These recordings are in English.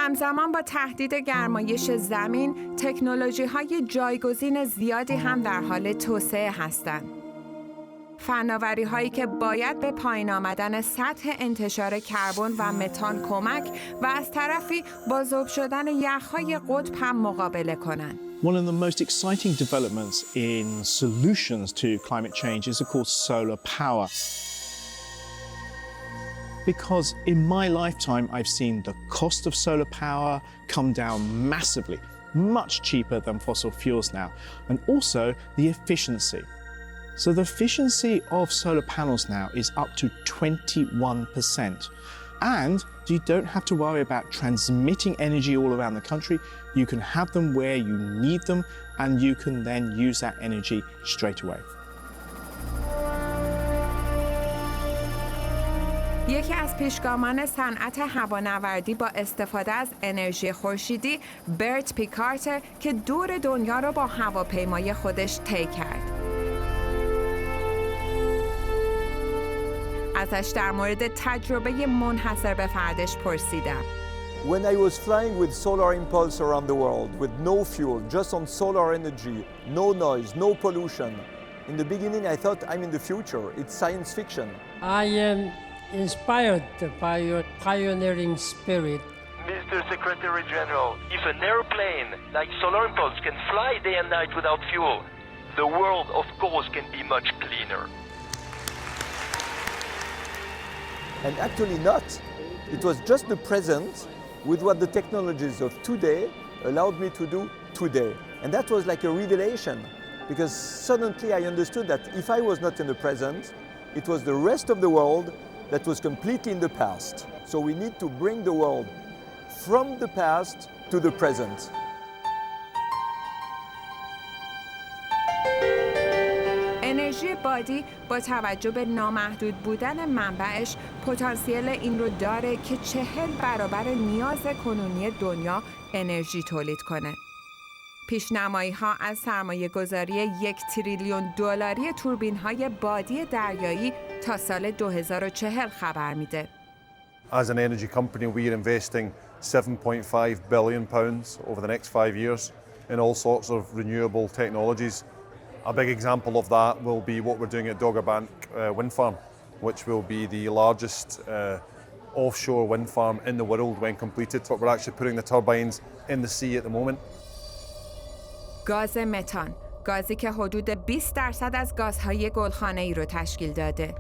همزمان با تهدید گرمایش زمین، تکنولوژی‌های جایگزین زیادی هم در حال توسعه هستند. فناوری‌هایی که باید به پایین آمدن سطح انتشار کربن و متان کمک و از طرفی با ذوب شدن یخ‌های قطب هم مقابله کنند. One of the most exciting developments in solutions to climate change is, of course, solar power. Because in my lifetime, I've seen the cost of solar power come down massively, much cheaper than fossil fuels now, and also the efficiency. So the efficiency of solar panels now is up to 21%. And you don't have to worry about transmitting energy all around the country. You can have them where you need them, and you can then use that energy straight away. یکی از پیشگامان صنعت هوانوردی با استفاده از انرژی خورشیدی، برت پیکارت که دور دنیا را با هواپیمای خودش طی کرد. ازش در مورد تجربه منحصر به فردش پرسیدم. When I was flying with solar impulse around the world, with no fuel, just on solar energy, no noise, no pollution, in the beginning I thought I'm in the future. It's science fiction. I am inspired by your pioneering spirit. Mr. Secretary General, if an airplane like Solar Impulse can fly day and night without fuel, the world, of course, can be much cleaner. And actually not. It was just the present with what the technologies of today allowed me to do today. And that was like a revelation, because suddenly I understood that if I was not in the present, it was the rest of the world that was completely in the past. So we need to bring the world from the past to the present. انرژی بادی با توجه به نامحدود بودن منبعش پتانسیل این رو داره که 40 برابر نیاز کنونی دنیا انرژی تولید کنه. پیشنمایی‌ها از سرمایه‌گذاری 1 تریلیون دلاری توربین‌های بادی دریایی تا سال 2040 خبر میده. As an energy company, we are investing £7.5 billion over the next 5 years in all sorts of renewable technologies. A big example of that will be what we're doing at Dogger Bank wind farm, which will be the largest offshore wind farm in the world when completed. But we're actually putting the turbines in the sea at the moment. گاز متان، گازی که حدود 20% از گازهای گلخانه‌ای رو تشکیل داده.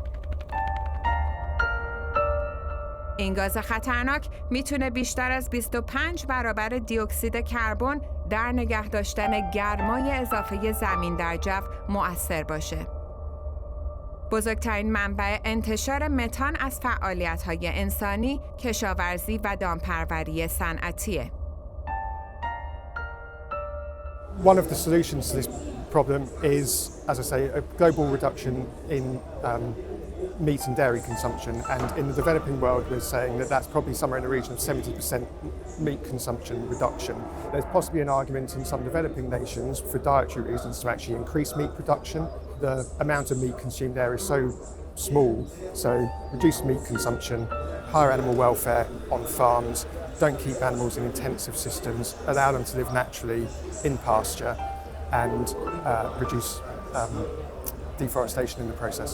این گاز خطرناک میتونه بیشتر از 25 برابر دی اکسید کربن در نگه داشتن گرمای اضافه زمین در جو مؤثر باشه. بزرگترین منبع انتشار متان از فعالیت‌های انسانی، کشاورزی و دامپروری صنعتیه. One of the solutions to this problem is, as I say, a global reduction in meat and dairy consumption, and in the developing world we're saying that that's probably somewhere in the region of 70% meat consumption reduction. There's possibly an argument in some developing nations for dietary reasons to actually increase meat production. The amount of meat consumed there is so small, so reduce meat consumption, higher animal welfare on farms, don't keep animals in intensive systems, allow them to live naturally in pasture, and reduce deforestation in the process.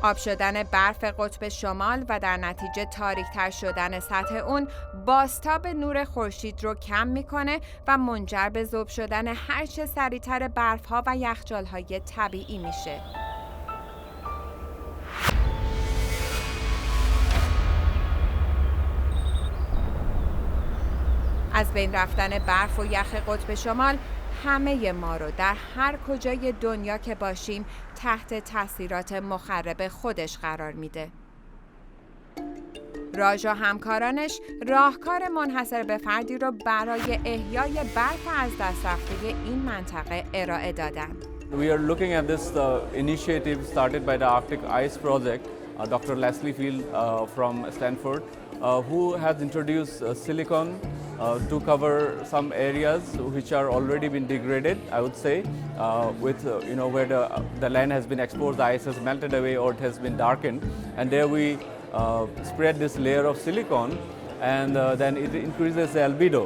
آب شدن برف قطب شمال و در نتیجه تاریک‌تر شدن سطح اون بازتاب نور خورشید رو کم میکنه و منجر به ذوب شدن هرچه سریعتر برف‌ها و یخچال‌های طبیعی میشه. از بین رفتن برف و یخ قطب شمال همه ما رو در هر کجای دنیا که باشیم تحت تاثیرات مخرب خودش قرار میده. راژ و همکارانش راهکار منحصر به فردی رو برای احیای برف از دست رفته این منطقه ارائه دادند. We are looking at this initiative started by the Arctic Ice Project, Dr. Leslie Field from Stanford, who has introduced silicon to cover some areas which are already been degraded, I would say, with where the land has been exposed, the ice has melted away or it has been darkened, and there we spread this layer of silicon, and then it increases the albedo,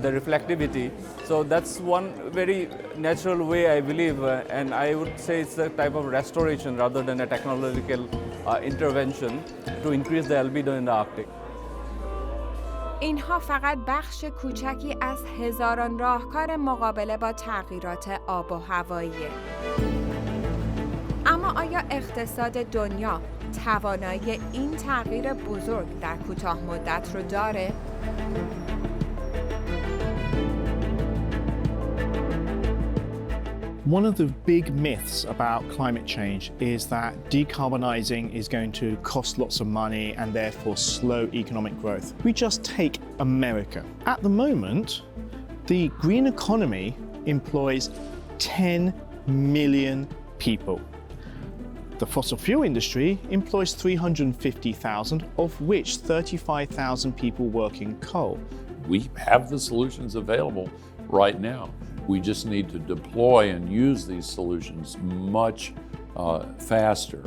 the reflectivity. So that's one very natural way, I believe, and I would say it's a type of restoration rather than a technological intervention to increase the albedo in the Arctic. اینها فقط بخش کوچکی از هزاران راهکار مقابله با تغییرات آب و هواییه. اما آیا اقتصاد دنیا توانایی این تغییر بزرگ در کوتاه مدت رو داره؟ One of the big myths about climate change is that decarbonizing is going to cost lots of money and therefore slow economic growth. We just take America. At the moment, the green economy employs 10 million people. The fossil fuel industry employs 350,000, of which 35,000 people work in coal. We have the solutions available right now. We just need to deploy and use these solutions much faster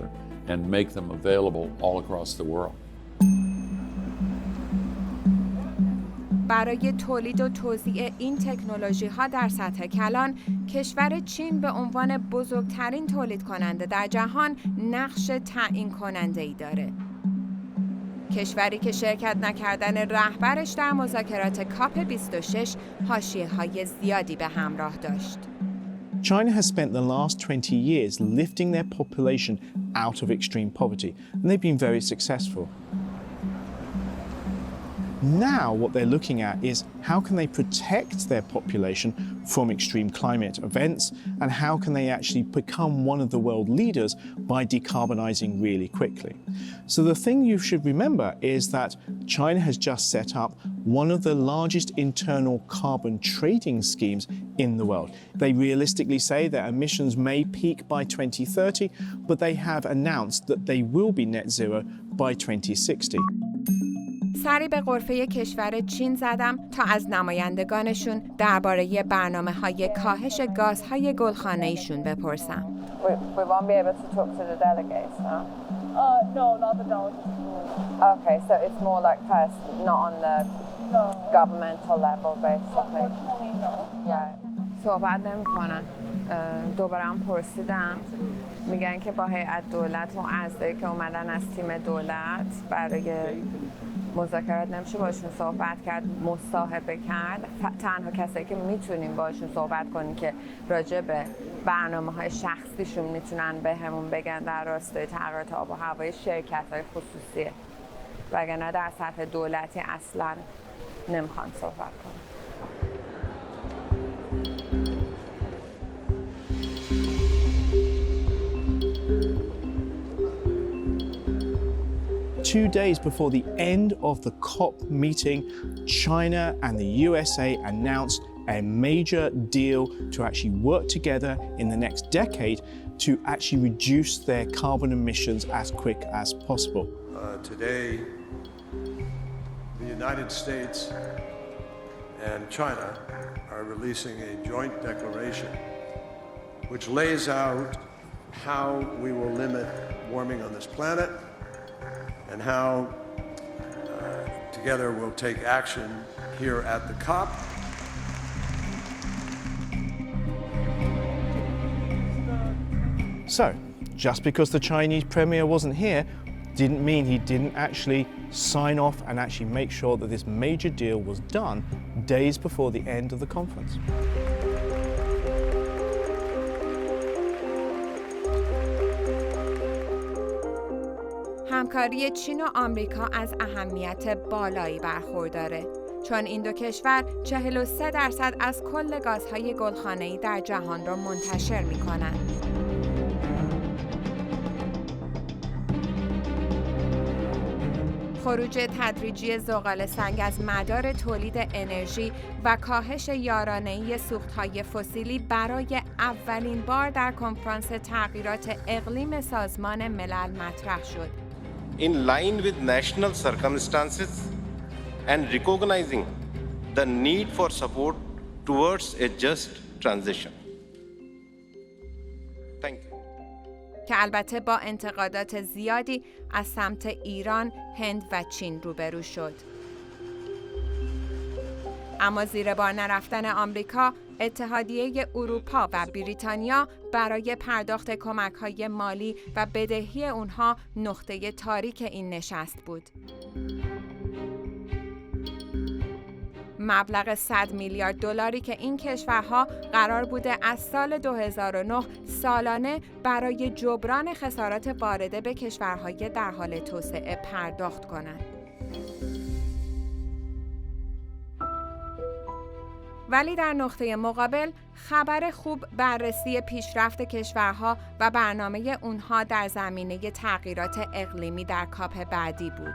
and make them available all across the world. برای تولید و توزیع این تکنولوژی‌ها در سطح کلان، کشور چین به عنوان بزرگترین تولید کننده در جهان نقش تعیین کننده‌ای داره. کشوری که شرکت نکردن رهبرش در مذاکرات کاپ 26 حاشیه‌های زیادی به همراه داشت. China has spent the last 20 years lifting their population out of extreme poverty, and they've been very successful. Now what they're looking at is how can they protect their population from extreme climate events, and how can they actually become one of the world leaders by decarbonizing really quickly. So the thing you should remember is that China has just set up one of the largest internal carbon trading schemes in the world. They realistically say their emissions may peak by 2030, but they have announced that they will be net zero by 2060. سری به غرفه کشور چین زدم تا از نمایندگانشون درباره برنامه‌های کاهش گازهای گلخانه‌ایشون بپرسم. We won't be able to talk to the delegates now. No, not the delegates. Okay, so it's more like not on the governmental level, basically. Unfortunately, no. Yeah. صحبت نمی‌کنن. دوباره هم پرسیدم، میگن که با هیئت دولت و اعضایی که اومدن از تیم دولت برای مذاکرات نمیشه باشون صحبت کرد، مصاحبه کرد. تنها کسایی که میتونیم باشون صحبت کنیم که راجع به برنامه‌های شخصیشون میتونن به همون بگن در راستای تغییرات آب و هوای شرکت‌های خصوصیه، وگرنه در سطح دولتی اصلاً نمیخوان صحبت کنن.2 days before the end of the COP meeting, China and the USA announced a major deal to actually work together in the next decade to actually reduce their carbon emissions as quick as possible. Today, the United States and China are releasing a joint declaration which lays out how we will limit warming on this planet and how together we'll take action here at the COP. So, just because the Chinese premier wasn't here didn't mean he didn't actually sign off and actually make sure that this major deal was done days before the end of the conference. همکاری چین و آمریکا از اهمیت بالایی برخورداره، چون این دو کشور 43% از کل گازهای گلخانه‌ای در جهان را منتشر می‌کنند. خروج تدریجی زغال‌سنگ از مدار تولید انرژی و کاهش یارانه‌ای سوخت‌های فسیلی برای اولین بار در کنفرانس تغییرات اقلیم سازمان ملل مطرح شد. In line with national circumstances and recognizing the need for support towards a just transition. Thank you. که البته با انتقادات زیادی از سمت ایران، هند و چین روبرو شد. اما زیر بار نرفتن آمریکا، اتحادیه اروپا و بریتانیا برای پرداخت کمک‌های مالی و بدهی اونها نقطه تاریک این نشست بود. مبلغ 100 میلیارد دلاری که این کشورها قرار بوده از سال 2009 سالانه برای جبران خسارات وارده به کشورهای در حال توسعه پرداخت کنند. ولی در نقطه مقابل خبر خوب بررسی پیشرفت کشورها و برنامه اونها در زمینه تغییرات اقلیمی در کاپ بعدی بود.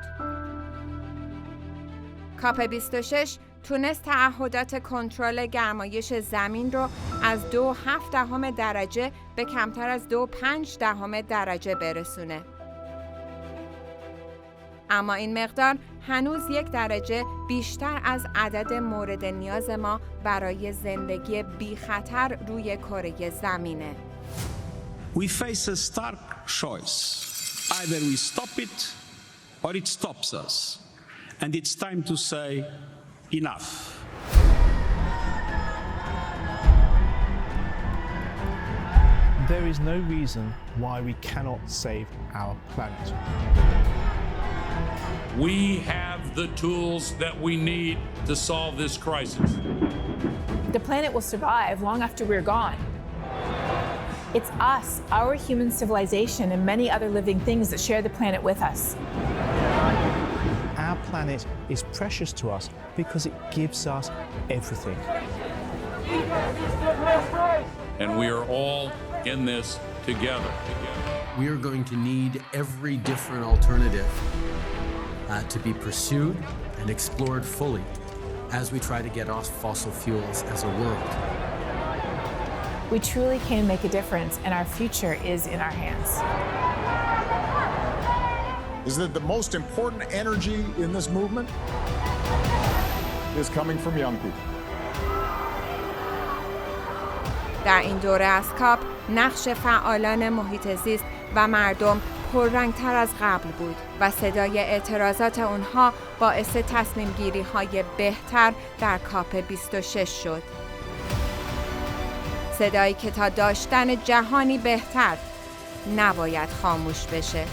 کاپ 26 تونست تعهدات کنترل گرمایش زمین رو از 2.7 درجه به کمتر از 2.5 درجه برسونه. اما این مقدار هنوز 1 درجه بیشتر از عدد مورد نیاز ما برای زندگی بی خطر روی کره زمینه. We face a stark choice. Either we stop it or it stops us. And it's time to say enough. There is no reason why we cannot save our planet. We have the tools that we need to solve this crisis. The planet will survive long after we're gone. It's us, our human civilization, and many other living things that share the planet with us. Our planet is precious to us because it gives us everything. And we are all in this together. We are going to need every different alternative to be pursued and explored fully as we try to get off fossil fuels as a world. We truly can make a difference, and our future is in our hands. Is that the most important energy in this movement is coming from young people. در این دوره از کاپ نقش فعالان محیط زیست و مردم پررنگتر از قبل بود و صدای اعتراضات اونها باعث تصمیم گیری های بهتر در کاپ 26 شد. صدایی که تا داشتن جهانی بهتر نباید خاموش بشه.